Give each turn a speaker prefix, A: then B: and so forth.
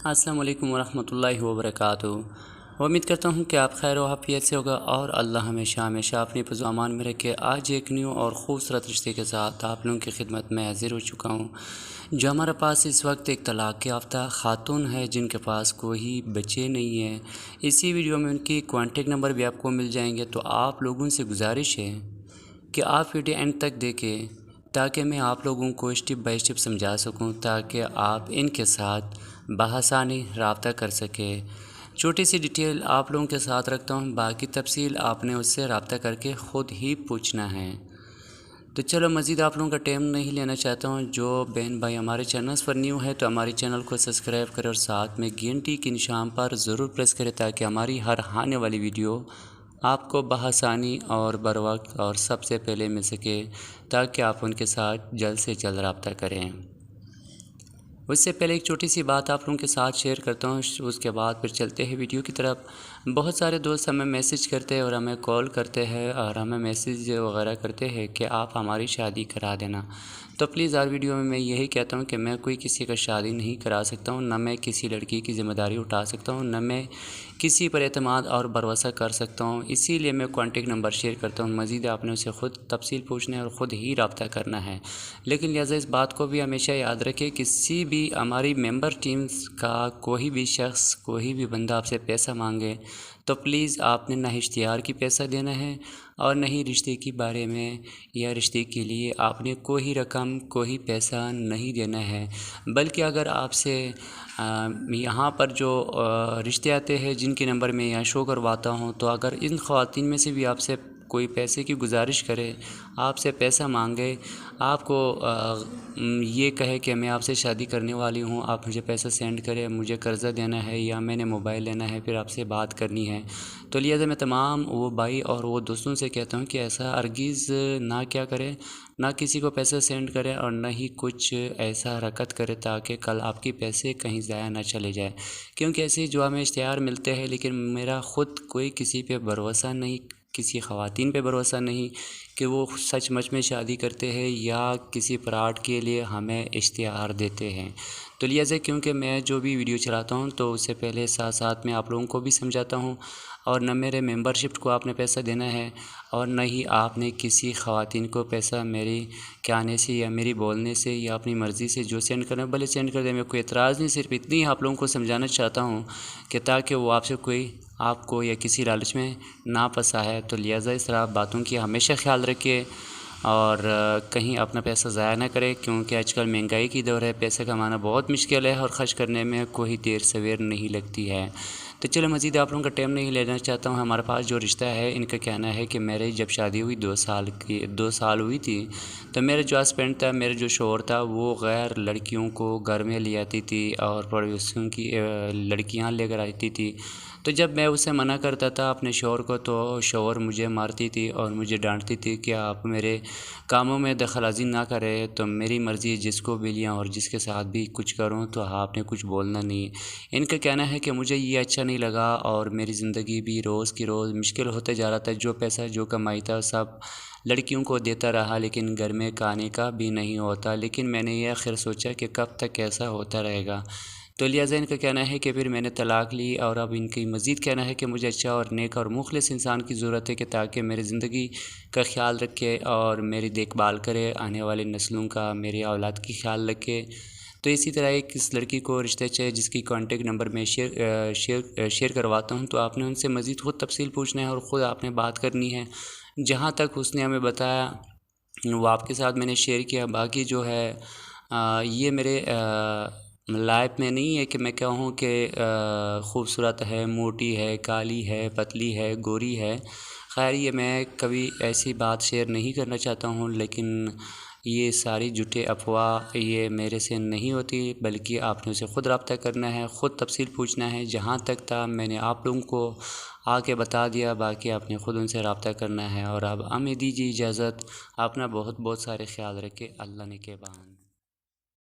A: अस्सलाम वालेकुम वरहमतुल्लाहि वबरकातुहू। उम्मीद करता हूँ कि आप खैर आफियत से होगा और अल्लाह हमेशा हमेशा अपनी फज़ल अमान में रखे। आज एक न्यू और ख़ूबसूरत रिश्ते के साथ आप लोगों की खिदमत में हाज़िर हो चुका हूँ। जो हमारे पास इस वक्त एक तलाक़ याफ़्ता ख़ातून है जिनके पास कोई बच्चे नहीं हैं। इसी वीडियो में उनकी कॉन्टेक्ट नंबर भी आपको मिल जाएंगे। तो आप लोगों से गुजारिश है कि आप वीडियो एंड तक देखें ताकि मैं आप लोगों को स्टेप बाय स्टेप समझा सकूं, ताकि आप इनके साथ बआसानी रब्ता कर सकें। छोटी सी डिटेल आप लोगों के साथ रखता हूं, बाकी तफसील आपने उससे रब्ता करके ख़ुद ही पूछना है। तो चलो मज़ीद आप लोगों का टाइम नहीं लेना चाहता हूं। जो बहन भाई हमारे चैनल्स पर न्यू है तो हमारे चैनल को सब्सक्राइब करें और साथ में घंटी के निशान पर ज़रूर प्रेस करें ताकि हमारी हर आने वाली वीडियो आपको बआसानी और बर वक्त और सबसे पहले मिल सके, ताकि आप उनके साथ जल्द से जल्द रब्ता करें। उससे पहले एक छोटी सी बात आप लोगों के साथ शेयर करता हूँ, उसके बाद फिर चलते हैं वीडियो की तरफ। बहुत सारे दोस्त हमें मैसेज करते हैं और हमें कॉल करते हैं और हमें मैसेज वगैरह करते हैं कि आप हमारी शादी करा देना। तो प्लीज़ हर वीडियो में मैं यही कहता हूँ कि मैं कोई किसी का शादी नहीं करा सकता हूँ, न मैं किसी लड़की की ज़िम्मेदारी उठा सकता हूँ, न मैं किसी पर एतमाद और भरोसा कर सकता हूँ। इसीलिए मैं कॉन्टेक्ट नंबर शेयर करता हूँ। मज़ीद आपने उसे ख़ुद तफसील पूछना है और ख़ुद ही रब्ता करना है। लेकिन लिहाजा इस बात को भी हमेशा याद रखें, किसी भी हमारी मेंबर टीम्स का कोई भी शख्स कोई भी बंदा आपसे पैसा मांगे तो प्लीज़ आपने ना इश्तिहार की पैसा देना है और न ही रिश्ते के बारे में या रिश्ते के लिए आपने कोई रकम कोई पैसा नहीं देना है। बल्कि अगर आपसे यहाँ पर जो रिश्ते आते हैं जिनके नंबर मैं यहाँ शो करवाता हूँ, तो अगर इन ख़वातीन में से भी आपसे कोई पैसे की गुजारिश करे, आपसे पैसा मांगे, आपको ये कहे कि मैं आपसे शादी करने वाली हूँ, आप मुझे पैसा सेंड करें, मुझे कर्ज़ा देना है या मैंने मोबाइल लेना है, फिर आपसे बात करनी है, तो लिहाजा मैं तमाम वो भाई और वो दोस्तों से कहता हूँ कि ऐसा हरगिज़ ना क्या करें, ना किसी को पैसा सेंड करें और ना ही कुछ ऐसा हरकत करें ताकि कल आपके पैसे कहीं ज़ाया ना चले जाए। क्योंकि ऐसे जो हमें इश्तिहार मिलते हैं, लेकिन मेरा ख़ुद कोई किसी पे भरोसा नहीं, किसी ख़वातीन पे भरोसा नहीं कि वो सचमुच में शादी करते हैं या किसी फ्रॉड के लिए हमें इश्तिहार देते हैं। तो लिहाजा क्योंकि मैं जो भी वीडियो चलाता हूँ तो उससे पहले साथ साथ में आप लोगों को भी समझाता हूँ, और न मेरे मेंबरशिप को आपने पैसा देना है और न ही आपने किसी ख़वातीन को पैसा मेरे कहने से या मेरी बोलने से या अपनी मर्ज़ी से जो सेंड करना भले सेंड कर दे, मेरे कोई एतराज़ नहीं। सिर्फ इतनी आप लोगों को समझाना चाहता हूँ कि ताकि वो आपसे कोई आपको या किसी लालच में ना फंसा है। तो लिहाजा इस तरह बातों की हमेशा ख्याल रखिए और कहीं अपना पैसा ज़ाया ना करें, क्योंकि आजकल महंगाई की दौर है, पैसे कमाना बहुत मुश्किल है और ख़र्च करने में कोई देर सवेर नहीं लगती है। तो चलो मज़ीद आप लोगों का टाइम नहीं लेना चाहता हूँ। हमारे पास जो रिश्ता है, इनका कहना है कि मेरे जब शादी हुई 2 साल हुई थी, तो मेरा जो हस्बैंड था, मेरा जो शौहर था, वो गैर लड़कियों को घर में ले आती थी और पड़ोसियों की लड़कियाँ लेकर आती थी। तो जब मैं उसे मना करता था अपने शौहर को, तो शौहर मुझे मारती थी और मुझे डांटती थी कि आप मेरे कामों में दखलअंदाज़ी ना करें, तो मेरी मर्ज़ी जिसको भी लिया और जिसके साथ भी कुछ करूं तो आपने कुछ बोलना नहीं। इनका कहना है कि मुझे ये अच्छा नहीं लगा और मेरी ज़िंदगी भी रोज़ की रोज़ मुश्किल होते जा रहा था। जो पैसा जो कमाई था सब लड़कियों को देता रहा, लेकिन घर में खाने का भी नहीं होता। लेकिन मैंने ये आखिर सोचा कि कब तक ऐसा होता रहेगा। तो लिहाजा इनका कहना है कि फिर मैंने तलाक़ ली और अब इनकी मज़ीद कहना है कि मुझे अच्छा और नेक और मुखलिस इंसान की ज़रूरत है कि ताकि मेरी ज़िंदगी का ख्याल रखे और मेरी देखभाल करे, आने वाली नस्लों का, मेरी औलाद की ख्याल रखे। तो इसी तरह एक इस लड़की को रिश्ते चाहिए जिसकी कॉन्टेक्ट नंबर मैं शेयर करवाता हूँ। तो आपने उनसे मज़ीद ख़ुद तफसील पूछना है और ख़ुद आपने बात करनी है। जहाँ तक उसने हमें बताया वो आपके साथ मैंने शेयर किया। बाकी जो है ये मेरे लाइफ में नहीं है कि मैं कहूँ कि ख़ूबसूरत है, मोटी है, काली है, पतली है, गोरी है। खैर ये मैं कभी ऐसी बात शेयर नहीं करना चाहता हूँ, लेकिन ये सारी झूठे अफवाह ये मेरे से नहीं होती, बल्कि आपने उसे ख़ुद रब्ता करना है, ख़ुद तफसील पूछना है। जहाँ तक था मैंने आप लोगों को आके बता दिया, बाकी आपने ख़ुद उनसे रब्ता करना है। और अब हमें दीजिए इजाज़त। अपना बहुत बहुत सारे ख्याल रखें। अल्लाह ने के बान।